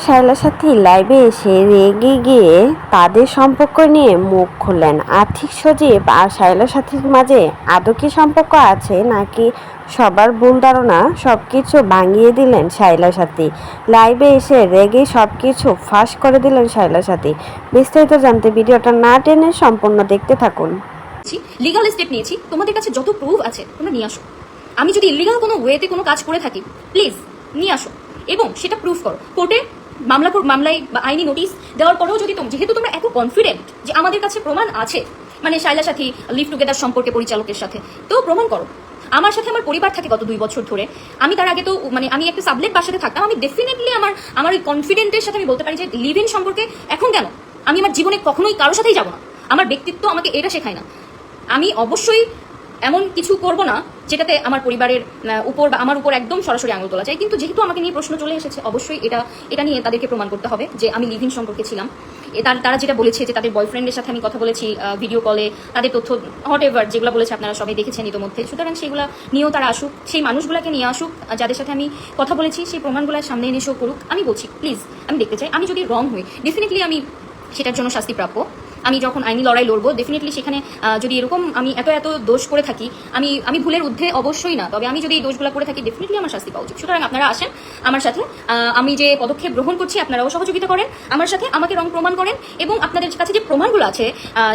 শায়লা সাথী লাইভে এসে রেগে গিয়ে তাদের সম্পর্ক নিয়ে মুখ খুললেন। আর্থিক সজীব আর শায়লা সাথীর মাঝে আদৌ কি সম্পর্ক আছে নাকি সবার ভুল ধারণা, সবকিছু ভাঙিয়ে দিলেন শায়লা সাথী। লাইভে এসে রেগে সবকিছু ফাঁস করে দিলেন শায়লা সাথী। বিস্তারিত জানতে ভিডিওটা না টেনে সম্পূর্ণ দেখতে থাকুন। লিগাল স্টেপ নিয়েছি, তোমাদের কাছে যত প্রুফ আছে তোমরা নিয়ে আসো। আমি যদি ইলিগাল কোনো ওয়েতে কোনো কাজ করে থাকি প্লিজ নিয়ে আসো এবং সেটা প্রুফ করো। কোর্টে মামলায় বা আইনি নোটিশ দেওয়ার পরেও যদি যেহেতু তোমরা এত কনফিডেন্ট যে আমাদের কাছে প্রমাণ আছে, মানে শায়লা সাথী লিভ টুগেদার সম্পর্কে পরিচালকের সাথে, তো প্রমাণ করো। আমার সাথে আমার পরিবার থাকে গত 2 বছর ধরে। আমি তার আগে তো মানে আমি একটা সাবলেট বাসাতে থাকতাম। আমি ডেফিনেটলি আমার ওই কনফিডেন্টের সাথে আমি বলতে পারি যে লিভ ইন সম্পর্কে এখন কেন আমি আমার জীবনে কখনোই কারোর সাথেই যাবো না। আমার ব্যক্তিত্ব আমাকে এটা শেখায় না। আমি অবশ্যই এমন কিছু করব না যেটাতে আমার পরিবারের উপর বা আমার উপর একদম সরাসরি আঙুল তোলা যায়। কিন্তু যেহেতু আমাকে নিয়ে প্রশ্ন চলে এসেছে, অবশ্যই এটা নিয়ে তাদেরকে প্রমাণ করতে হবে যে আমি লিভ ইন সম্পর্কে ছিলাম। তারা যেটা বলেছে যে তাদের বয়ফ্রেন্ডের সাথে আমি কথা বলেছি ভিডিও কলে, তাদের তথ্য হোয়াট এভার যেগুলো বলেছে আপনারা সবাই দেখেছেন ইতোমধ্যে। সুতরাং সেগুলো নিয়েও তারা আসুক, সেই মানুষগুলোকে নিয়ে আসুক যাদের সাথে আমি কথা বলেছি, সেই প্রমাণগুলো সামনে এনে শো করুক। আমি বলছি প্লিজ, আমি দেখতে চাই। আমি যদি রং হই ডেফিনেটলি আমি সেটার জন্য শাস্তি প্রাপ্য। আমি যখন আইনি লড়াই লড়বো ডেফিনেটলি সেখানে যদি এরকম আমি এত দোষ করে থাকি, আমি ভুলের ঊর্ধ্বে অবশ্যই না, তবে আমি যদি এই দোষগুলো করে থাকি ডেফিনেটলি আমার শাস্তি পাওয়া উচিত। সুতরাং আপনারা আসেন আমার সাথে, আমি যে পদক্ষেপ গ্রহণ করছি আপনারাও সহযোগিতা করেন আমার সাথে, আমাকে রং প্রমাণ করেন এবং আপনাদের কাছে যে প্রমাণগুলো আছে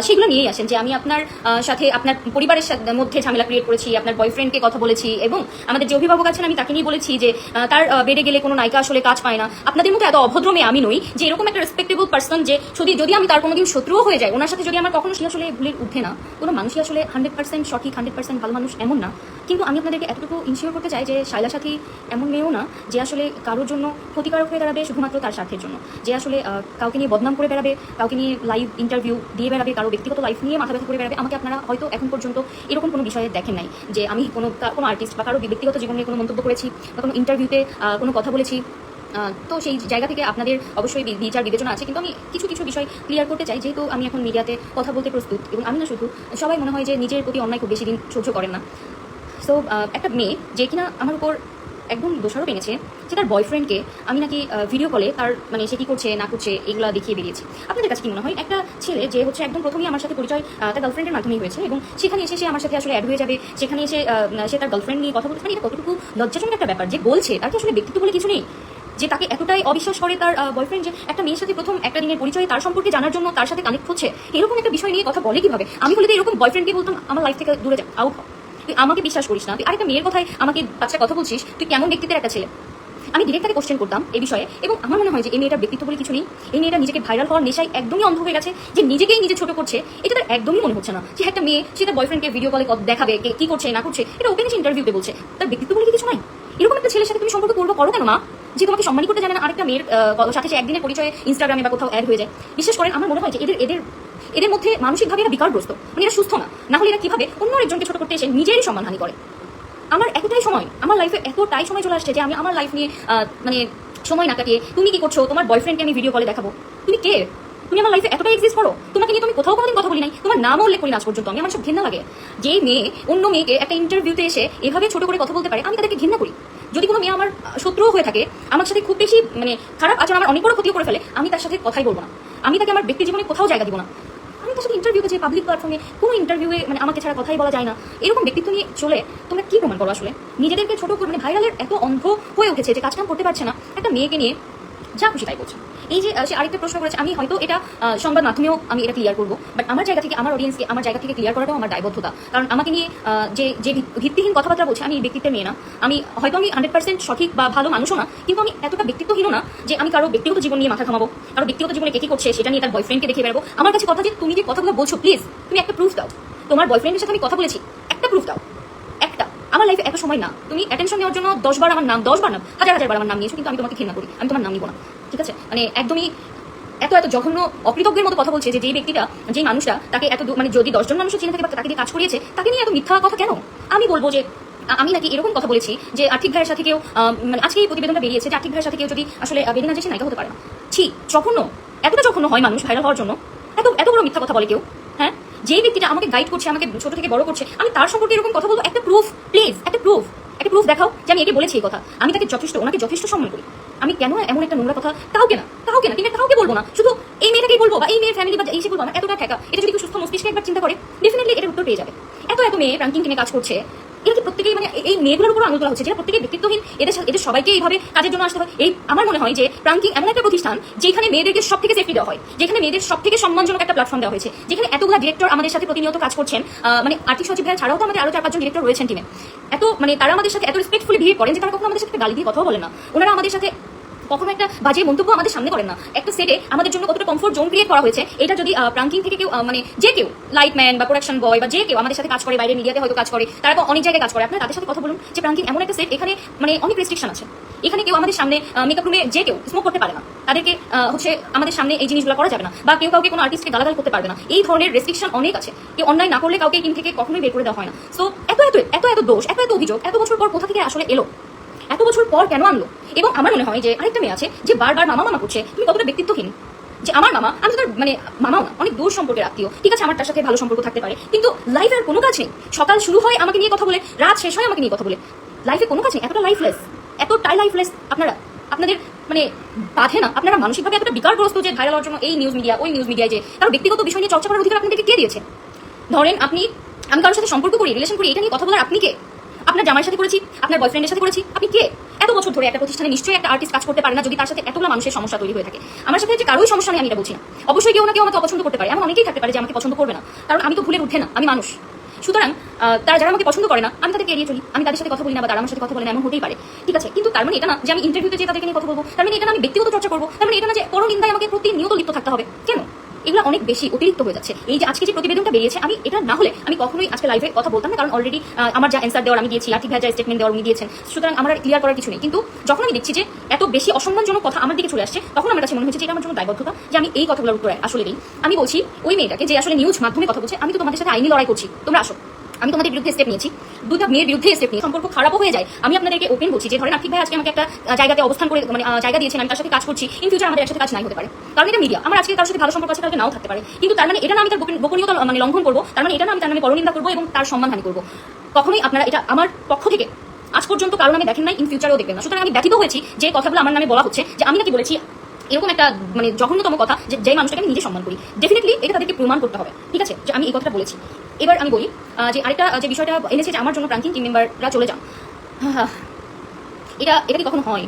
সেগুলো নিয়েই আসেন যে আমি আপনার সাথে আপনার পরিবারের মধ্যে ঝামেলা ক্রিয়েট করেছি, আপনার বয়ফ্রেন্ডকে কথা বলেছি এবং আমাদের যে অভিভাবক আছেন আমি তাকে নিয়ে বলেছি যে তার বেডে গেলে কোনো নায়িকা আসলে কাজ পায় না। আপনাদের মতো এত অভদ্র মেয়ে আমি নই যে এরকম একটা রেসপেক্টেবল পার্সন যে যদি আমি তার কোনোদিন শত্রুও হয়ে যায়, ওনার সাথে যদি আমার কখনো সে আসলে ভুলের উঠে না। কোনো মানুষই আসলে 100% সঠিক 100% ভালো মানুষ এমন না। কিন্তু আমি আপনাদেরকে এতটুকু ইনশিওর করতে চাই যে শায়লা সাথী এমন মেয়েও না যে আসলে কারোর জন্য ক্ষতিকারক হয়ে দাঁড়াবে শুধুমাত্র তার স্বার্থের জন্য, যে আসলে কাউকে নিয়ে বদনাম করে বেড়াবে, কাউকে নিয়ে লাইভ ইন্টারভিউ দিয়ে বেড়াবে, কারো ব্যক্তিগত লাইফ নিয়ে মাথা ব্যথা করে বেড়াবে। আমাকে আপনারা হয়তো এখন পর্যন্ত এরকম কোনো বিষয়ে দেখেন নাই যে আমি কোনো আর্টিস্ট বা কারো ব্যক্তিগত জীবন নিয়ে কোনো মন্তব্য করেছি বা কোনো ইন্টারভিউতে কোনো কথা বলেছি। তো সেই জায়গা থেকে আপনাদের অবশ্যই বিচার বিবেচনা আছে, কিন্তু আমি কিছু বিষয় ক্লিয়ার করতে চাই। যেহেতু আমি এখন মিডিয়াতে কথা বলতে প্রস্তুত এবং আমি না শুধু, সবাই মনে হয় যে নিজের প্রতি অন্যায় খুব বেশি দিন সহ্য করেন না। সো একটা মেয়ে যে কিনা আমার উপর একদম দোষারোপ এনেছে যে তার বয়ফ্রেন্ডকে আমি নাকি ভিডিও কলে তার মানে সে কী করছে না করছে এগুলো দেখিয়ে বেরিয়েছি। আপনাদের কাছে কি মনে হয় একটা ছেলে যে হচ্ছে একদম প্রথমেই আমার সাথে পরিচয় তার গার্লফ্রেন্ডের মাধ্যমেই হয়েছে এবং সেখানে এসে সে আমার সাথে আসলে অ্যাড হয়ে যাবে, সেখানে এসে সে তার গার্লফ্রেন্ড নিয়ে কথা বলছে, মানে এটা কতটুকু লজ্জাজনক একটা ব্যাপার যে বলছে তার কি আসলে ব্যক্তিত্ব বলে কিছু নেই, যে তাকে এতটাই অবিশ্বাস করে তার বয়ফ্রেন্ড যে একটা মেয়ের সাথে প্রথম একটা দিনের পরিচয় তার সম্পর্কে জানার জন্য তার সাথে কানেক্ট হচ্ছে, এরকম একটা বিষয় নিয়ে কথা বলে কিভাবে। আমি বলে এরকম বয়ফ্রেন্ডকে বলতাম আমার লাইফ থেকে দূরে যা, আউট হ, তুই আমাকে বিশ্বাস করিস না, তুই আরেকটা মেয়ের কথায় আমাকে বাচ্চা কথা বলছিস, তুই কেমন ব্যক্তিত্বের একটা ছেলে। আমি ডিরেক্ট তাকে কোশ্চেন করতাম এই বিষয়ে এবং আমার মনে হয় যে এই মেয়েটার ব্যক্তিত্ব বলে কিছু নেই। এই মেয়েটা নিজেকে ভাইরাল হওয়ার নেশায় একদমই অন্ধ হয়ে গেছে, যে নিজেকেই নিজে ছোট করছে। এটা তার একদমই মনে হচ্ছে না যে একটা মেয়ে সে তার বয়ফ্রেন্ডকে ভিডিও কলে দেখাবে কি করছে না করছে, এটা ওপেন এসে ইন্টারভিউতে বলছে। তার ব্যক্তিত্ব বলে কিছু নাই। এরকম একটা ছেলের সাথে তুমি সম্পর্ক করো কেন মা, যে তোমাকে সম্মানিত করতে জানে না, আরেকটা মেয়ের সাথে সে একদিনের পরিচয়ে ইনস্টাগ্রামে বা কোথাও অ্যাড হয়ে যায়। বিশেষ করে আমার মনে হয় যে এদের মধ্যে মানসিকভাবে এরা বিকারগ্রস্ত, মানে এরা সুস্থ না হলে এরা কিভাবে অন্য একজনকে ছোট করতে এসে নিজেরই সম্মানহানি করে। আমার আমার লাইফে এতটাই সময় চলে আসছে যে আমি আমার লাইফ নিয়ে মানে সময় না কাটিয়ে তুমি কি করছো, তোমার বয়ফ্রেন্ডকে আমি ভিডিও কলে দেখাবো, তুমি কে? তুমি আমার লাইফে এতটাই এক্সিস্ট করো, তোমাকে নিয়ে তুমি কোথাও কোনোদিন কথা বলি নাই, তোমার নামও উল্লেখ করি না আজ পর্যন্ত। আমার সব ঘৃণা লাগে যে মেয়ে অন্য মেয়েকে একটা ইন্টারভিউতে এসে এভাবে ছোট করে কথা বলতে পারে, আমি তাদেরকে ঘৃণা করি। যদি কোনো মেয়ে আমার শত্রুও হয়ে থাকে, আমার সাথে খুব বেশি মানে খারাপ আচরণ, আমার অনেক বড় ক্ষতিও করে ফেলে, আমি তার সাথে কথাই বলবো না, আমি তাকে আমার ব্যক্তি জীবনে কোথাও জায়গা দিব না। আমি তার সাথে ইন্টারভিউতে যে পাবলিক প্ল্যাটফর্মে কোনো ইন্টারভিউয়ে মানে আমাকে ছাড়া কথাই বলা যায় না, এরকম ব্যক্তিত্ব নিয়ে চলে তোমরা কি প্রমাণ করো আসলে? নিজেদেরকে ছোট করে মানে ভাইরালের এত অন্ধ হয়ে উঠেছে যে কাজকাম করতে পারছে না, একটা মেয়েকে নিয়ে যা খুশি তাই করছে। এই যে সে আরেকটা প্রশ্ন করেছে, আমি হয়তো এটা সংবাদ মাধ্যমেও আমি এটা ক্লিয়ার করবো, বাট আমার জায়গা থেকে আমার অডিয়েন্সকে আমার জায়গা থেকে ক্লিয়ার করাটাও আমার দায়বদ্ধতা। কারণ আমাকে নিয়ে যে ভিত্তিহীন কথাবার্তা বলছে, আমি ব্যক্তিত্বের মেয়ে না, আমি 100% সঠিক বা ভালো মানুষও না, কিন্তু আমি এতটা ব্যক্তিত্বহীন না যে আমি কারো ব্যক্তিগত জীবন নিয়ে মাথা ঘামাবো, কারো ব্যক্তিগত জীবনে কে কি করছে সেটা নিয়ে তার বয়ফ্রেন্ডকে দেখে বেরোবো। আমার কাছে কথা যে তুমি যে কথাগুলো বলছো প্লিজ তুমি একটা প্রুফ দাও, তোমার বয়ফ্রেন্ডের সাথে আমি কথা বলেছি, একটা প্রুফ দাও, একটা। আমার লাইফে এত সময় না, তুমি অ্যাটেনশন নেওয়ার জন্য 10 বার আমার নাম, 10 বার না হাজার বার আমার নাম নিয়েছো, কিন্তু আমি তোমাকে ঘৃণা করি, আমি তোমার নাম নিব না, ঠিক আছে? মানে একদমই এত জঘন্য অকৃতজ্ঞের মতো কথা বলছে যে যেই ব্যক্তিটা, যেই মানুষটা তাকে এত মানে যদি 10 জন মানুষও চিনে থাকে বা তাকে দিয়ে কাজ করিয়েছে, তাকে নিয়ে এত মিথ্যা কথা কেন? আমি বলবো যে আমি নাকি এরকম কথা বলেছি যে আর্থিক ভাইয়ের সাথে কেউ মানে আজকে এই প্রতিবেদনটা বেরিয়েছে যে আর্থিক ভাইয়ের সাথে কেউ যদি আসলে বেদিনা যে নায়িকা হতে পারে না। জঘন্য, এতটা জঘন্য হয় মানুষ ভাইরাল হওয়ার জন্য, এত বড় মিথ্যা কথা বলে কেউ। হ্যাঁ, যেই ব্যক্তিটা আমাকে গাইড করছে, আমাকে ছোট থেকে বড় করছে, আমি তার সম্পর্কে এরকম কথা বলবো? একটা প্রুফ প্লিজ, একটা প্রুফ। একটা প্রুফ দেখাও যে আমি একে বলেছি এই কথা। আমি তাকে ওনাকে যথেষ্ট সম্মান করি। আমি কেন এমন একটা নোংরা কথা কাউকে না টিমের কাউকে বলবো না, শুধু এই মেয়েটাকেই বলবো বা এই মেয়ের ফ্যামিলি বা এই সে বলবো না। এতটা ঠেকা, এটা যদি সুস্থ মস্তিষ্কে একবার চিন্তা করে ডেফিনেটলি এটার উত্তর পেয়ে যাবে। এত মেয়ে প্র্যাঙ্কিং টিমে কাজ করছে, এরা কি প্রত্যেকেই মানে এই মেয়েগুলোর উপর আঙুল তোলা হচ্ছে, যেটা প্রত্যেকেই ব্যক্তিত্বহীন, এদের সবাইকে এইভাবে কাজের জন্য আসতে হয়। এই আমার মনে হয় যে প্র্যাঙ্কিং এমন একটা প্রতিষ্ঠান যেখানে মেয়েদেরকে সব থেকে সেফটি দেওয়া হয়, যেখানে মেয়েদের সব থেকে সম্মানজনক একটা প্ল্যাটফর্ম দেওয়া হয়েছে, যেখানে এতগুলো ডিরেক্টর আমাদের সাথে প্রতিনিয়ত কাজ করছেন। মানে আর্থিক সচিব ভাইয়া ছাড়াও তো আমাদের আরো 4-5 জন ডিরেক্টর রয়েছেন টিমে। তারা আমাদের সাথে এত রেসপেক্টফুলি বিহেভ করেন যে তারা কখনো আমাদের সাথে গালি দিয়ে কথাও বলে না। ওনারা আমাদের সাথে কখনো একটা বাজে মন্তব্য আমাদের সামনে করেন না। একটা সেটে আমাদের জন্য কতটা কমফোর্ট জোন ক্রিয়েট করা হয়েছে, এটা যদি প্র্যাঙ্কিং থেকে কেউ মানে যে কেউ লাইটম্যান বা প্রোডাকশন বয় বা যে কেউ আমাদের সাথে কাজ করে, বাইরে মিডিয়াতে হয়তো কাজ করে, তারা তো অনেক জায়গায় কাজ করে, আপনারা তাদের সাথে কথা বলুন যে প্র্যাঙ্কিং এমন একটা সেট, এখানে মানে অনেক রেস্ট্রিকশন আছে। এখানে কেউ আমাদের সামনে মেকআপ রুমে যে কেউ স্মোক করতে পারে না, তাদেরকে হচ্ছে আমাদের সামনে এই জিনিসগুলো করা যাবে না, বা কেউ কাউকে কোনো আর্টিস্টকে গালাগাল করতে পারবে না। এই ধরনের রেস্ট্রিকশন অনেক আছে। কেউ অন্যায় না করলে কাউকে টিম থেকে কখনোই বের করে দেওয়া হয় না। সো এত দোষ, এত অভিযোগ এত বছর পর কোথা থেকে আসলে এলো, এত বছর পর কেন আনলো? এবং আমার মনে হয় যে আরেকটা মেয়ে আছে যে বারবার মামা করছে, তুমি কতটা ব্যক্তিত্বহীন। যে আমার মামা, আমি তো তার মানে মামাও না, অনেক দূর সম্পর্কের আত্মীয়, ঠিক আছে আমার তার সাথে ভালো সম্পর্ক থাকতে পারে, কিন্তু লাইফে আর কোনো কাজ নেই। সকাল শুরু হয় আমাকে নিয়ে কথা বলে, রাত শেষ হয় আমাকে নিয়ে কথা বলে, লাইফে কোনো কাজ নেই। এতটাই লাইফলেস আপনাদের মানে বাধে না? আপনারা মানসিকভাবে এতটা বিকারগ্রস্ত যে ভাইরাল হওয়ার জন্য এই নিউজ মিডিয়া ওই নিউজ মিডিয়ায় যে কারো ব্যক্তিগত বিষয় নিয়ে চর্চা করার অধিকার আপনাদেরকে কে দিয়েছে? ধরেন আমি কারোর সাথে সম্পর্ক করি, রিলেশন করি, এটা নিয়ে কথা বলার আপনি কে? আপনার জামাইয়ের সাথে করেছি, আপনার বয়ফ্রেন্ডের সাথে করেছি, আপনি কে? এত বছর ধরে একটা প্রতিষ্ঠানে নিশ্চয়ই একটা আর্টিস্ট কাজ করতে পারে না যদি তার সাথে এতগুলো মানুষের সমস্যা তৈরি হয়ে থাকে। আমার সাথে যে কারোই সমস্যা নেই আমি এটা বলছি না। অবশ্যই কেউ না কেউ আমাকে অপছন্দ করতে পারে, এমন অনেকেই থাকতে পারে যে আমাকে পছন্দ করবে না, কারণ আমি তো ভুলের ঊর্ধ্বে না, আমি মানুষ। সুতরাং যারা আমাকে পছন্দ করে না আমি তাদেরকে এড়িয়ে চলি, আমি তাদের সাথে কথা বলি না বা তারা আমার সাথে কথা বলে না, এমন হতেই পারে, ঠিক আছে। কিন্তু তার মানে এটা না যে আমি ইন্টারভিউতে যে তাদেরকে নিয়ে কথা বলবো, তার মানে এটা না আমি ব্যক্তিগত চর্চা করবো, তার মানে এটা না যে পরনিন্দায় আমাকে প্রতিনিয়ত লিপ্ত থাকতে হবে। কেন? এগুলো অনেক বেশি অতিরিক্ত হয়ে যাচ্ছে। এই যে আজকে যে প্রতিবেদনটা বেরিয়েছে, আমি এটা না হলে আমি কখনোই আজকে লাইভে কথা বলতাম না, কারণ অলরেডি আমার যা অ্যান্সার দেওয়ার আমি দিয়েছি, আর্থিক ভাইয়া যা স্টেটমেন্ট দেওয়ার উনি দিয়েছেন, সুতরাং আমার ক্লিয়ার করার কিছু নেই। কিন্তু যখন আমি দেখছি যে এত বেশি অসম্মানজনক কথা আমার দিকে চলে আসছে, তখন আমার কাছে মনে হচ্ছে যে এটা আমার জন্য দায়বদ্ধতা যে আমি এই কথাগুলোর উপরে আসলে দিই। আমি বলছি ওই মেয়েটাকে যে আসলে নিউজ মাধ্যমে কথা বলছে, আমি তো তোমাদের সাথে আইনি লড়াই করছি, তোমরা আসো, আমি তোমাদের বিরুদ্ধে স্টেপ নিয়েছি, দুটো মেয়ের বিরুদ্ধে স্টেপ নিয়ে সম্পর্ক খারাপও হয়ে যায়। আমি আপনাদেরকে ওপেন বলছি যে ধরেন আর্থিক ভাই আজকে আমাকে একটা জায়গাতে অবস্থান করে মানে জায়গা দিয়েছেন, আমি তার সাথে কাজ করছি, ইন ফিউচার আমাদের একসাথে কাজ নাই হতে পারে, কারণ এটা মিডিয়া। আমার আজকে তার সাথে ভালো সম্পর্ক আছে, কালকে নাও থাকতে পারে, কিন্তু তার মানে এটা না আমি তার গোপনীয়তা মানে লঙ্ঘন করবো, তার মানে এটা না আমি তার নামে পরনিন্দা করবো এবং তার সম্মানহানি করবো। কখনোই আপনারা এটা আমার পক্ষ থেকে আজ পর্যন্ত কারণ আমি দেখেন নাই, ইন ফিউচারও দেখবেন না। সুতরাং আমি ব্যথিত হয়েছি যে কথাগুলো আমার নামে বলা হচ্ছে, যে আমি নাকি বলেছি এরকম একটা মানে জঘন্যতম কথা, যে মানুষটাকে আমি নিজে সম্মান করি। ডেফিনেটলি এটা তাদেরকে প্রমাণ করতে হবে, ঠিক আছে, যে আমি এই কথাটা বলেছি। এবার আমি বলি যে আরেকটা যে বিষয়টা এনেছে যে আমার জন্য প্র্যাঙ্কিং টিম মেম্বাররা চলে যান। এটা কি কখনো হয়?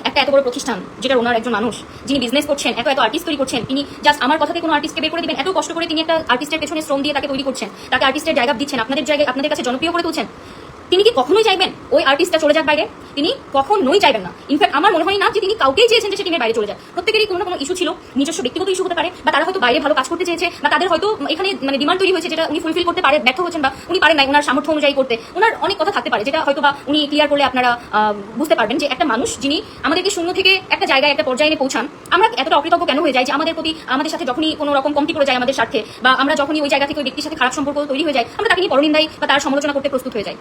একটা এত বড় প্রতিষ্ঠান যেটা ওনার একজন মানুষ যিনি বিজনেস করছেন, এত আর্টিস্ট তৈরি করছেন, তিনি জাস্ট আমার কথাতে কোনো আর্টিস্টকে বের করে দিবেন? এত কষ্ট করে তিনি একটা আর্টিস্টের পেছনে শ্রম দিয়ে তাকে তৈরি করছেন, তাকে আর্টিস্টের জায়গা দিচ্ছেন, আপনাদের জায়গায় আপনাদের কাছে জনপ্রিয় করে তুলছেন, তিনি কি কখনোই চাইবেন ওই আর্টিস্টটা চলে যাক বাইরে? তিনি কখনোই চাইবেন না। ইনফ্যাক্ট আমার মনে হয় না যে তিনি কাউকেই চেয়েছেন যে সে টিমের বাইরে চলে যায়। প্রত্যেকেরই কোনো না কোনো ইস্যু ছিল, নিজস্ব ব্যক্তিগত ইস্যু হতে পারে, বা তারা হয়তো বাইরে ভালো কাজ করতে চেয়েছে, বা তাদের হয়তো এখানে মানে ডিমান্ড তৈরি হয়েছে যেটা উনি ফুলফিল করতে পারে ব্যর্থ হচ্ছেন, বা উনি পারেন নাই ওনার সামর্থ্য অনুযায়ী করতে। ওনার অনেক কথা থাকতে পারে যেটা হয়তো বা উনি ক্লিয়ার করলে আপনারা বুঝতে পারবেন যে একটা মানুষ যিনি আমাদেরকে শূন্য থেকে একটা জায়গায় একটা পর্যায়ে এনে পৌঁছান, আমরা এতটা অকৃতজ্ঞ কেন হয়ে যায় যে আমাদের প্রতি আমাদের সাথে যখনই কোনো রকম কমতি পড়ে যায় আমাদের স্বার্থে, বা আমরা যখনই ওই জায়গা থেকে ওই ব্যক্তির সাথে খারাপ সম্পর্ক তৈরি হয়ে যায়, আমরা তাকে নিয়ে পরনিন্দায় বা তার সমালোচনা করতে প্রস্তুত হয়ে যাই।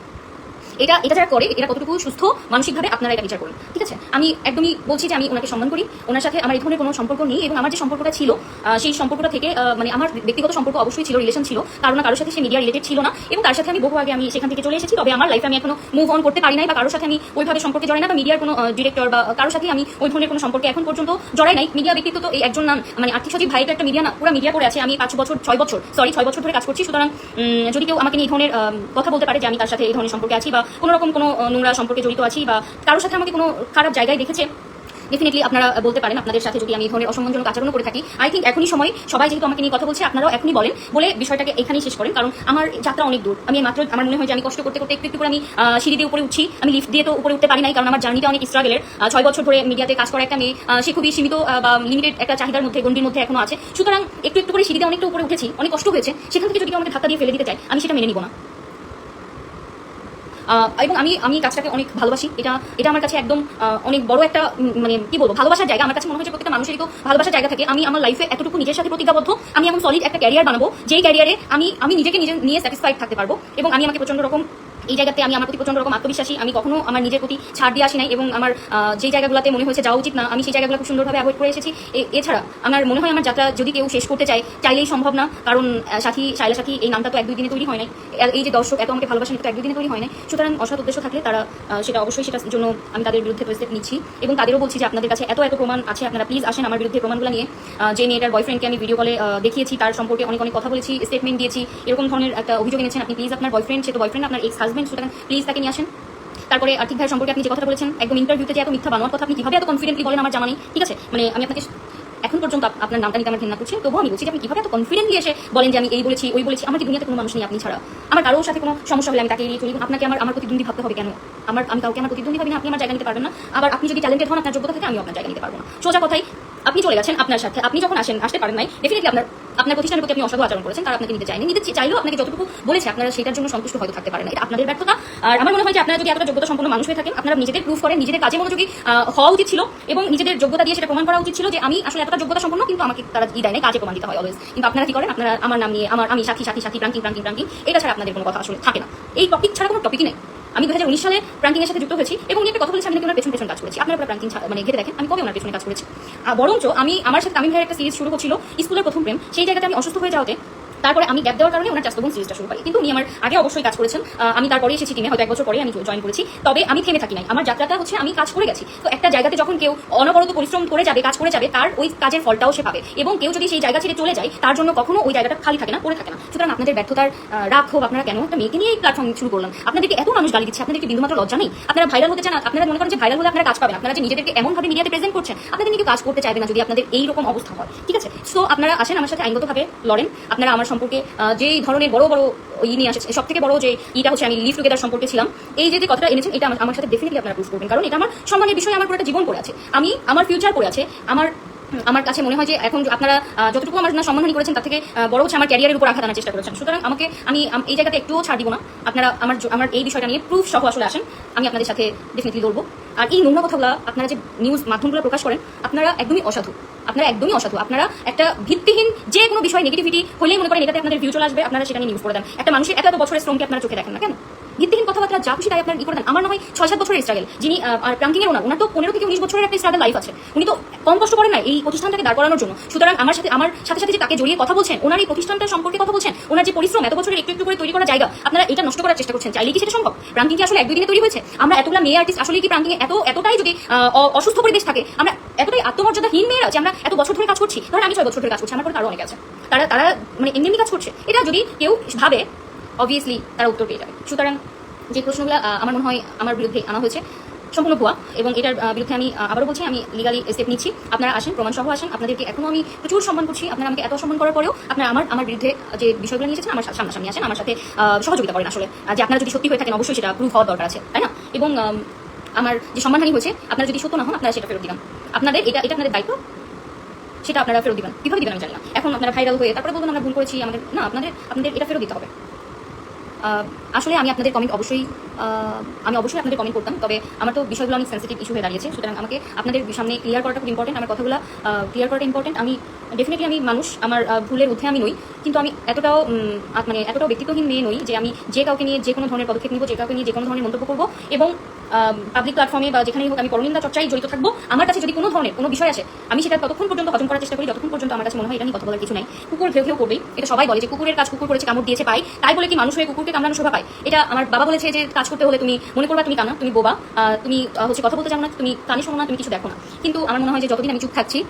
এটা যারা করে এটা কতটুকু সুস্থ মানসিকভাবে আপনারা এটা বিচার করুন, ঠিক আছে। আমি একদমই বলছি যে আমি ওনাকে সম্মান করি, ওনার সাথে আমার এই ধরনের কোনো সম্পর্ক নেই, এবং আমার যে সম্পর্কটা ছিল সেই সম্পর্কটা থেকে মানে আমার ব্যক্তিগত সম্পর্ক অবশ্যই ছিল, রিলেশন ছিল, কারণ কারোর সাথে সে মিডিয়া রিলেটেড ছিল না, এবং তার সাথে আমি বহু আগে আমি সেখান থেকে চলে এসেছি। তবে আমার লাইফে আমি এখনো মুভ অন করতে পারি নাই, বা কারোর সাথে আমি ওইভাবে সম্পর্কে জড়াই না, বা মিডিয়ার কোনো ডিরেক্টর বা কারোর সাথে আমি ওই ধরনের কোনো সম্পর্কে এখন পর্যন্ত জড়াই নাই। মিডিয়া ব্যক্তিত্ব তো এই একজন নাম, মানে আর্থিক সচিব ভাই তো একটা মিডিয়া না, পুরো মিডিয়া করে আছে। আমি 6 বছর ধরে কাজ করছি। সুতরাং যদি কেউ আমাকে নিয়ে এই ধরনের কথা বলতে পারে যে আমি তার সাথে এই ধরনের সম্পর্কে আছি, বা কোনো রকম কোনো নোংরা সম্পর্কে জড়িত আছি, বা কারোর সাথে আমাকে কোনো খারাপ জায়গায় দেখেছে, ডেফিনেটলি আপনারা বলতে পারেন। আপনাদের সাথে যদি আমি এই ধরনের অসম্মানজনক আচরণ করে থাকি, আই থিঙ্ক এখনই সময়, সবাই যেহেতু আমাকে নিয়ে কথা বলছে, আপনারাও এখনই বলে বিষয়টাকে এখানেই শেষ করেন, কারণ আমার যাত্রা অনেক দূর। আমি মাত্র আমার মনে হয় যে আমি কষ্ট করতে করতে একটু করে আমি সিঁড়ি দিয়ে উপরে উঠছি, আমি লিফট দিয়ে তো উপরে উঠতে পারি নাই, কারণ আমার জার্নিটা অনেক স্ট্রাগলের। 6 বছর ধরে মিডিয়াতে কাজ করা একটা মেয়ে, সে খুবই সীমিত বা লিমিটেড একটা চাহিদার মধ্যে, গণ্ডির মধ্যে এখনো আছে। সুতরাং একটু করে সিঁড়ি দিয়ে অনেকটা উপরে উঠেছি, অনেক কষ্ট হয়েছে, সেখান থেকে যদি কেউ আমাকে ধাক্কা দিয়ে ফেলে দিতে চায়, আমি সেটা মেনে নিব না। এবং আমি কাজটাকে অনেক ভালোবাসি। এটা আমার কাছে একদম অনেক বড় একটা মানে কি বলবো ভালোবাসার জায়গা। আমার কাছে মনে হয় যে প্রত্যেকটা মানুষেরই তো ভালোবাসার জায়গা থাকে। আমি আমার লাইফে এতটুকু নিজের সাথে প্রতিজ্ঞাবদ্ধ, আমি এমন সলিড একটা ক্যারিয়ার বানাবো যেই ক্যারিয়ারে আমি নিজেকে নিয়ে স্যাটিসফাইড থাকতে পারবো, এবং আমি আমাকে প্রচন্ড রকম এই জায়গাতে আমি আমার প্রতি প্রচন্ড রকম আত্মবিশ্বাসী। আমি কখনো আমার নিজের প্রতি ছাড় দিয়ে আসি নাই এবং আমার যে জায়গাগুলোতে মনে হয়েছে যাওয়া উচিত না আমি সেই জায়গাগুলো খুব সুন্দরভাবে অ্যাভয়েড করে এসেছি। এছাড়া আমার মনে হয় আমার যাত্রা যদি কেউ শেষ করতে চাইলেই সম্ভব না, কারণ শায়লা সাথী এই নামটা তো 1-2 দিনে তৈরি হয় নাই। এই যে দর্শক এত আমাকে ভালোবাসেন এটা তো 1-2 দিনে তৈরি হয় নাই। সুতরাং অসৎ উদ্দেশ্য থাকলে তারা সেটা অবশ্যই সেটার জন্য আমি তাদের বিরুদ্ধে স্টেপ নিচ্ছি এবং তাদেরও বলছি যে আপনাদের কাছে এত প্রমাণ আছে, আপনারা প্লিজ আসেন আমার বিরুদ্ধে প্রমাণগুলো নিয়ে। যে মেয়েটার বয়ফ্রেন্ডকে আমি ভিডিও কলে দেখিয়েছি, তার সম্পর্কে অনেক কথা বলেছি, স্টেটমেন্ট দিয়েছি, এরকম ধরনের একটা অভিযোগ এনেছেন আপনি, প্লিজ আপনার বয়ফ্রেন্ড, সে তো বয়ফ্রেন্ড আপনার এক্স হাজব্যান্ড, সুতরাং প্লিজ তাকে নিয়ে আসেন। তারপরে আর্থিক ভাইয়ের সম্পর্কে আপনি যে কথাটা বলেছেন একদম ইন্টারভিউতে যে এত মিথ্যা বানোয়ার কথা আপনি কিভাবে এত কনফিডেন্টলি বলেন আমার জানা নেই, ঠিক আছে? মানে আমি আপনাকে এখন পর্যন্ত আপনার নামটা নিতে আমার ঘৃণা করছি, তবুও আমি বলছি যে আপনি কিভাবে এত কনফিডেন্টলি এসে বলেন যে আমি এই বলেছি ওই বলেছি। আমার কি দুনিয়াতে কোনো মানুষ নেই আপনি ছাড়া? আমার কারোর সাথে কোনো সমস্যা হলে আমি তাকে এড়িয়ে চলি, আপনাকে আমার প্রতিদ্বন্দ্বী ভাবতে হবে কেন? আমি কাউকে আমার প্রতিদ্বন্দ্বী ভাবি না, আপনি আমার জায়গা নিতে পারবেন না। আবার আপনি যদি ট্যালেন্টেড হন, আপনার যোগ্যতা থাকে, আমি আপনার জায়গা নিতে পারবো না। সোজা কথাই, আপনি চলে গেছেন আপনার সাথে, আপনি যখন আসতে পারেন নাই, ডেফিনেটলি আপনার প্রতিষ্ঠানের প্রতি আপনি অসাধু আচরণ করেছেন, তারা আপনাকে নিতে চাইলেও আপনাকে যতটুকু বলেছে আপনারা সেটার জন্য সন্তুষ্ট হয়তো থাকতে পারেন না, এটা আপনাদের ব্যর্থতা। আর আমার মনে হয় যে আপনারা যদি এতটা যোগ্যতা সম্পন্ন মানুষ হয়ে থাকেন, আপনারা নিজেদের প্রুফ করেন, নিজেদের কাজে মনোযোগী হওয়া উচিত ছিল এবং নিজেদের যোগ্যতা দিয়ে সেটা প্রমাণ করা উচিত ছিল যে আমি আসলে এতটা যোগ্যতা সম্পন্ন, কিন্তু আমাকে তারা দেয় নাই, কাজে প্রমাণ দিতে হয় অলওয়েজ। কিন্তু আপনারা কি করেন? আপনারা আমার নাম নিয়ে আমি সাথী প্রাঙ্কিং এটা ছাড়া আপনাদের কোনো কথা আসলে থাকে না। এই টপিক ছাড়া কোনো টপিকই নেই। আমি 2019 সালে প্রাঙ্কিংয়ের সাথে যুক্ত হয়েছি এবং উনি একটা কথা বলেছি, আমি নাকি ওনার পেছন কাজ করেছি। আপনারা প্রাঙ্কিং মানে ঘেটে দেখেন আমি কবে ওনার পেছনে কাজ করেছি। বরঞ্চ আমার সাথে তামিম ভাইয়ের একটা সিরিজ শুরু হচ্ছিল, স্কুলের প্রথম প্রেম, সেই জায়গাতে আমি অসুস্থ হয়ে যাওয়াতে তারপরে আমি গ্যাপ দেওয়ার কারণে ওনার চাস্তবন সিরিজটা শুরু করি। কিন্তু উনি আমার আগে অবশ্যই কাজ করেছেন, আমি তারপরে এসেছি টিমে, হয়তো 1 বছর পরে আমি জয়েন করেছি। তবে আমি থেমে থাকি নাই, আমার যাত্রাটা হচ্ছে আমি কাজ করে গেছি। তো একটা জায়গাতে যখন কেউ অনবরত পরিশ্রম করে যাবে, কাজ করে যাবে, তার ওই কাজের ফলটাও সে পাবে। এবং কেউ যদি সেই জায়গা ছেড়ে চলে যায়, তার জন্য কখনো ওই জায়গাটা খালি থাকে না, পড়ে থাকে না। সুতরাং আপনাদের ব্যর্থতার রাগ হোক, আপনারা কেন একটা মেয়েকে নিয়ে এই প্ল্যাটফর্ম শুরু করলাম? আপনাদেরকে এত মানুষ গালি দিচ্ছে, আপনাদেরকে বিন্দুমাত্র লজ্জা নেই? আপনারা ভাইরাল হতে চান, আপনারা মনে করেন যে ভাইরাল হলে আপনারা কাজ পাবেন, আপনারা যে নিজেদেরকে এমনভাবে মিডিয়াতে প্রেজেন্ট করছেন, আপনাদের নিয়ে কাজ করতে চাইবে না যদি আপনাদের এইরকম অবস্থা হয়, ঠিক আছে? সো আপনারা আসেন আমার সাথে আইনগতভাবে লড়েন। আপনারা আমার সম্পর্কে যে ধরনের বড় নিয়ে আসছে, সব থেকে বড় যে এটা হচ্ছে আমি লিভ টুগেদার সম্পর্কে ছিলাম, এই যে কথাটা এনেছেন, এটা আমার সাথে ডেফিনেটলি আপনারা প্রুভ করবেন, কারণ এটা আমার সম্মানের বিষয়, আমার পুরো একটা জীবন পড়ে আছে, আমার ফিউচার পড়ে আছে। আমার কাছে মনে হয় যে এখন আপনারা যতটুকু আমার না সম্মানহানি করেছেন, তার থেকে বড় হচ্ছে আমার ক্যারিয়ারের উপর আঘাত আনার চেষ্টা করেছেন। সুতরাং আমি এই জায়গাতে একটুও ছাড় দিব না। আপনারা আমার এই বিষয়টা নিয়ে প্রুফ সহ আসলে আসেন, আমি আপনাদের সাথে ডেফিনেটলি লড়বো। আর এই নোংরা কথাগুলো আপনারা যে নিউজ মাধ্যমগুলো প্রকাশ করেন, আপনারা একদমই অসাধু। আপনারা একটা ভিত্তিহীন যে কোনো বিষয় নেগেটিভিটি হলেই মনে করেন এটাতে আপনাদের ভিউ চলে আসবে, আপনারা সেটা নিয়ে নিউজ করে দেন। একটা মানুষের এত বছরের শ্রমকে আপনারা চোখে দেখেন না কেন? ভিত্তিহীন কথাবার্তা যা খুশি তাই আপনার করে দেন। আমার নয় 6-7 বছরের স্ট্রাগল, যিনি আর প্রাঙ্কিংয়ের ওনার তো 15 থেকে 19 বছরের একটা স্ট্রাগল লাইফ আছে। উনি তো কম কষ্ট করেন না এই প্রতিষ্ঠানটাকে দাঁড় করানোর জন্য। সুতরাং আমার সাথে যে তাকে জড়িয়ে কথা বলছেন, ওনার এই প্রতিষ্ঠানটার সম্পর্কে কথা বলছেন, ওনার যে পরিশ্রম এত বছরের একটু করে তৈরি করা জায়গা, আপনারা এটা নষ্ট করার চেষ্টা করছেন। চাইলে কি সেটা সম্ভব? প্রাঙ্কিং কি আসলে 1-2 দিনে তৈরি হয়েছে? আমরা এতগুলো মেয়ে আর্টিস্ট আসলে কি প্রাঙ্কিং এতটাই যদি অসুস্থ পরিবেশ থাকে, আমরা এতটাই আত্মমর্যাদাহীন মেয়েরা যে আমরা এত বছর ধরে কাজ করছি? ধরেন আমি 6 বছর ধরে কাজ করছি, আমার পরে আরো অনেক আছে, তারা মানে এমনি কাজ করছে। এটা যদি কেউ ভাবে, অবভিয়াসলি তারা উত্তর পেয়ে যাবে। সুতরাং যে প্রশ্নগুলো আমার মনে হয় আমার বিরুদ্ধে আনা হয়েছে সম্পূর্ণ ভুয়া, এবং এটার বিরুদ্ধে আমি আবারও বলছি আমি লিগালি স্টেপ নিচ্ছি। আপনারা আসেন, প্রমাণ সহ আসেন। আপনাদেরকে এখনো আমি প্রচুর সম্মান করছি, আপনারা আমাকে এত সম্মান করার পরেও আপনারা আমার বিরুদ্ধে যে বিষয়গুলো নিয়ে এসেছেন আমার সামনাসামনি আসেন, আমার সাথে সহযোগিতা করেন। আসলে যে আপনারা যদি সত্যি হয়ে থাকেন, অবশ্যই সেটা প্রুফ হওয়ার দরকার আছে, তাই না? এবং আমার যে সম্মানহানি হয়েছে, আপনারা যদি সত্য না হন, আপনারা সেটা ফেরত দিবেন। এটা আপনাদের দায়িত্ব, সেটা আপনারা ফেরত দিবেন। কিভাবে দিবেন আমি জানি না। এখন আপনারা ভাইরাল হয়ে তারপরে বলবেন আমরা ভুল করেছি, আপনাদের এটা ফেরত দিতে হবে। আসলে আমি আপনাদের কমেন্ট অবশ্যই আপনাদের কমেন্ট করতাম, তবে আমার তো বিষয়গুলো অনেক সেন্সিটিভ ইস্যু হয়ে দাঁড়িয়েছে। সুতরাং আমাকে আপনাদের সামনে ক্লিয়ার করাটা খুব ইম্পর্টেন্ট, আমার কথাগুলো ক্লিয়ার করাটা ইম্পর্টেন্ট। আমি ডেফিনেটলি আমি মানুষ, আমার ভুলের ঊর্ধ্বে আমি নই, কিন্তু আমি এতটাও ব্যক্তিত্বহীন মেয়ে নই যে আমি যে কাউকে নিয়ে যে কোনো ধরনের পদক্ষেপ নিব, যে কাউকে নিয়ে যে কোনো ধরনের মন্তব্য করবো এবং পাবলিক প্ল্যাটফর্মে বা যেখানেই হোক আমি পরনিন্দা চর্চায় জড়িত থাকবো। আমার কাছে যদি কোনো ধরনের কোনো বিষয় আসে, আমি সেটা ততক্ষণ পর্যন্ত হজম করার চেষ্টা করি যতক্ষণ পর্যন্ত আমার কাছে মনে হয় এটা নিয়ে কথা বলার কিছু নাই। কুকুর ঘেউ করবেই, এটা সবাই বলে যে কুকুরের কাজ কুকুর করেছে, কামড় দিয়েছে পাই, তাই বলে কি মানুষ হয়ে কুকুরকে কামড়ানো শোভা পায়? এটা আমার বাবা বলেছে যে কাজ করতে হলে তুমি মনে করবা তুমি কানা, তুমি বোবা, তুমি হচ্ছে কথা বলতে জানো না, তুমি কানে শোনো না, তুমি কিছু দেখো না। কিন্তু আমার মনে হয় যে যতদিন আমি চুপ থাকছি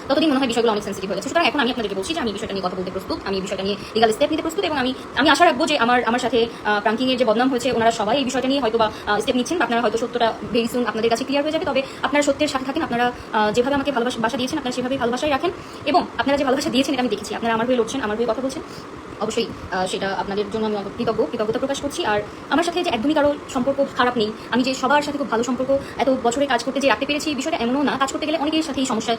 ততদিন মনে হয় বিষয়গুলো অনেক সেন্সিটিভ হয়ে গেছে। সুতরাং এখন আমি আপনাদেরকে বলছি যে আমি বিষয়টা নিয়ে কথা বলতে প্রস্তুত, আমি বিষয়টা নিয়ে লিগাল স্টেপ নিতে প্রস্তুত, এবং আমি আশা রাখবো যে আমার সাথে প্রাঙ্কিংয়ের যে বদনাম হয়েছে, ওনারা সবাই এই বিষয়টা নিয়ে হয়তো বা স্টেপ নিচ্ছেন। আপনারা হয়তো সত্যটা ভেরি সুন আপনাদের কাছে ক্লিয়ার হয়ে যাবে। তবে আপনারা সত্যের সাথে থাকেন, আপনারা যেভাবে আমাকে ভালোবাসা দিয়েছেন, আপনারা সেভাবেই ভালোবাসাই রাখেন, এবং আপনারা যে ভালোবাসা দিয়েছেন এটা আমি দেখেছি। আপনারা আমার হয়ে লড়ছেন, আমার হয়ে কথা বলছেন, অবশ্যই সেটা আপনাদের জন্য আমি কৃতজ্ঞতা প্রকাশ করছি। আর আমার সাথে যে একদমই কারো সম্পর্ক খারাপ নেই, আমি যে সবার সাথে খুব ভালো সম্পর্ক এত বছরে কাজ করতে যে রাখতে পেরেছি, বিষয়টা এমনও না। কাজ করতে গেলে অনেকের সাথেই সমস্যা।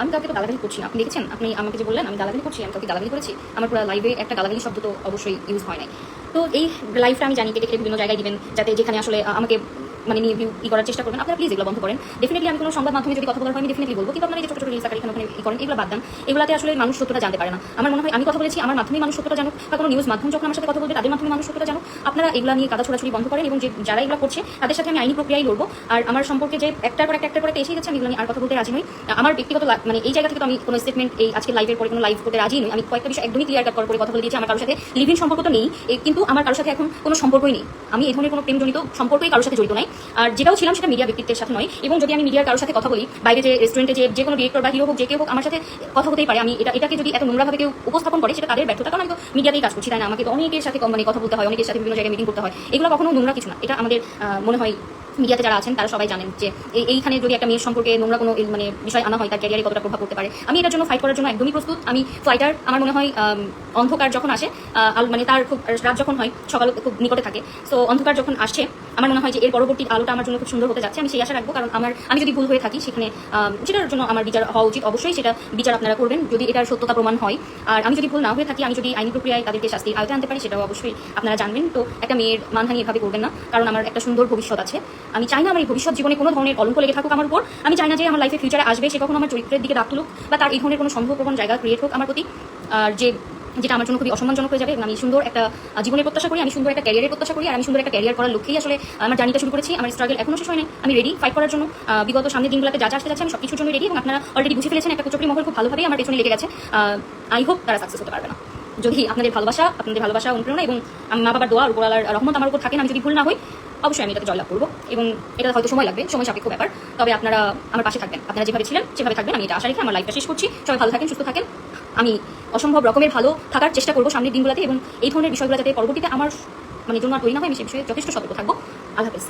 আমি কাউকে তো গালাগালি করছি না, আপনি দেখেছেন, আপনি আমাকে যে বললেন আমি গালাগালি করছি, আমি কাউকে গালাগালি করেছি? আমার পুরো লাইভে একটা গালাগালি শব্দ তো অবশ্যই ইউজ হয় নাই। তো এই লাইভটা আমি জানি কেটে বিভিন্ন জায়গায় দিবেন, যাতে যেখানে আসলে আমাকে মানে নিয়ে ভিউ করার চেষ্টা করবেন, আপনারা প্লিজ এগুলো বন্ধ করেন। ডেফিনেটলি আমি কোনো সংবাদ মাধ্যমে যদি কথা বলার হয় আমি ডেফিনেটলি বলবো, কিন্তু আপনারা এই যে ছোটো ছোটো রিলস আকারে এখানে ওখানে করেন, এগুলো বাদ দেন। এগুলোতে আসলে মানুষ সত্যটা জানতে পারে না। আমার মনে হয় আমি কথা বলেছি আমার মাধ্যমে মানুষ সত্যটা জানুক, বা কোনো নিউজ মাধ্যম যখন আমার সাথে কথা বলবে তাদের মাধ্যমে মানুষ সত্যটা জানুক। আপনারা এগুলো নিয়ে কাদা ছোড়াছুড়ি বন্ধ করেন, এবং যে যারা এগুলো করছে তাদের সাথে আমি আইনি প্রক্রিয়ায় লড়বো। আর আমার সম্পর্কে যে একটার পর একটা এসেই যাচ্ছে, আমি এগুলো নিয়ে আর কথা বলতে রাজি নই। আমার ব্যক্তিগত মানে এই জায়গা থেকে তো আমি কোনো স্টেটমেন্ট এই আজকে লাইভের পরে কোনো লাইভ করতে রাজি নই। আমি কয়েকটা বিষয় একদমই ক্লিয়ার কাট করে কথা বলে দিয়েছি। আমার কারোর সাথে লিভিং সম্পর্ক তো নেই, কিন্তু আমার কারোর সাথে এখন কোনো সম্পর্কই নেই। আমি এই ধরনের কোনো প্রেমজনিত সম্পর্কই কারোর সাথে জড়িত নাই। আর যেটাও ছিলাম সেটা মিডিয়া ব্যক্তিত্বের সাথে নয়। এবং যদি আমি মিডিয়ার কারোর সাথে কথা বলি, বাইরে যে রেস্টুরেন্টে যে কোনো ডিরেক্টর বা হিরো হোক, যে কেউ হোক, আমার সাথে কথা হতেই পারে। আমি এটাকে যদি এত নোংরাভাবে কেউ উপস্থাপন করে সেটা তাদের ব্যর্থতা, কারণ আমি তো মিডিয়াতেই কাজ করছি, তাই না? আমাকে তো অনেকের সাথে মানে কথা বলতে হয়, অনেকের সাথে বিভিন্ন জায়গায় মিটিং করতে হয়। এগুলো কখনো নোংরা কিছু না। এটা আমাদের মনে হয় মিডিয়াতে যারা আছেন তারা সবাই জানেন যে এইখানে যদি একটা মেয়ের সম্পর্কে নোংরা কোনো মানে বিষয় আনা হয় তার ক্যারিয়ারে কতটা প্রভাব পড়তে পারে। আমি এটার জন্য ফাইট করার জন্য একদমই প্রস্তুত। আমি ফাইটার। আমার মনে হয় অন্ধকার যখন আসে, মানে তার খুব রাত যখন হয়, সকাল খুব নিকটে থাকে, সো অন্ধকার যখন আসছে আমার মনে হয় যে এর পরবর্তী আলোটা আমার জন্য খুব সুন্দর হতে যাচ্ছে। আমি সেই আশা রাখবো, কারণ আমি যদি ভুল হয়ে থাকি সেখানে যেটার জন্য আমার বিচার হওয়া উচিত, অবশ্যই সেটা বিচার আপনারা করবেন যদি এটার সত্যতা প্রমাণ হয়। আর আমি যদি ভুল না হয়ে থাকি, আমি যদি আইনি প্রক্রিয়ায় তাদেরকে শাস্তির আওতায় আনতে পারি, সেটাও অবশ্যই আপনারা জানবেন। তো একটা মেয়ের মানহানি এভাবে করবেন না, কারণ আমার একটা সুন্দর ভবিষ্যৎ আছে। আমি চাই না আমার এই ভবিষ্যৎ জীবনে কোনো ধরনের কলঙ্ক লেগে থাকুক আমার উপর। আমি চাই না যে আমার লাইফে ফিউচারে আসবে সে কখনো আমার চরিত্রের দিকে দাগ তুলুক, বা তার এই ধরনের কোনো সন্দেহপ্রবণ জায়গা ক্রিয়েট হোক আমার প্রতি, আর যেটা আমার জন্য খুবই অসম্মানজনক হয়ে যাবে। এবং আমি সুন্দর একটা জীবনের প্রত্যাশা করি, আমি সুন্দর একটা ক্যারিয়ারের প্রত্যাশা করি, আর আমি সুন্দর একটা ক্যারিয়ার করার লক্ষ্যেই আসলে আমার জার্নিটা শুরু করেছি। আমার স্ট্রাগল এখনো শেষ হয় নাই। আমি রেডি ফাইট করার জন্য। বিগত সামনের দিনগুলোতে যা আসতে যাচ্ছে আমি সবকিছুর জন্য রেডি, এবং আপনারা অলরেডি বুঝে ফেলেছেন একটা কুচক্রি মহল খুব ভালোভাবেই আমার পেছনে লেগে গেছে। আই হোপ তারা সাকসেস হতে পারবে না। যদি আপনাদের ভালোবাসা অনুপ্রেরণা এবং মা বাবার দোয়া আর উপরওয়ালার রহমত আমার উপর থাকেন, আমি যদি ভুল না হই, অবশ্যই আমি এটাতে জয়লাভ করবো। এবং এটা হয়তো সময় লাগবে, সময় সাপেক্ষ ব্যাপার, তবে আপনারা আমার পাশে থাকবেন। আপনারা যেভাবে ছিলেন সেভাবে থাকবেন, আমি এটা আশা রেখে আমার লাইফটা শেষ করছি। সবাই ভালো থাকেন, সুস্থ থাকেন। আমি অসম্ভব রকমের ভালো থাকার চেষ্টা করবো সামনের দিনগুলোতে, এবং এই ধরনের বিষয়গুলো যাতে পরবর্তীতে আমার মানে জন্য আর তৈরি না হয়, আমি সে বিষয়ে যথেষ্ট সতর্ক থাকবো। আল্লাহ হাফেজ।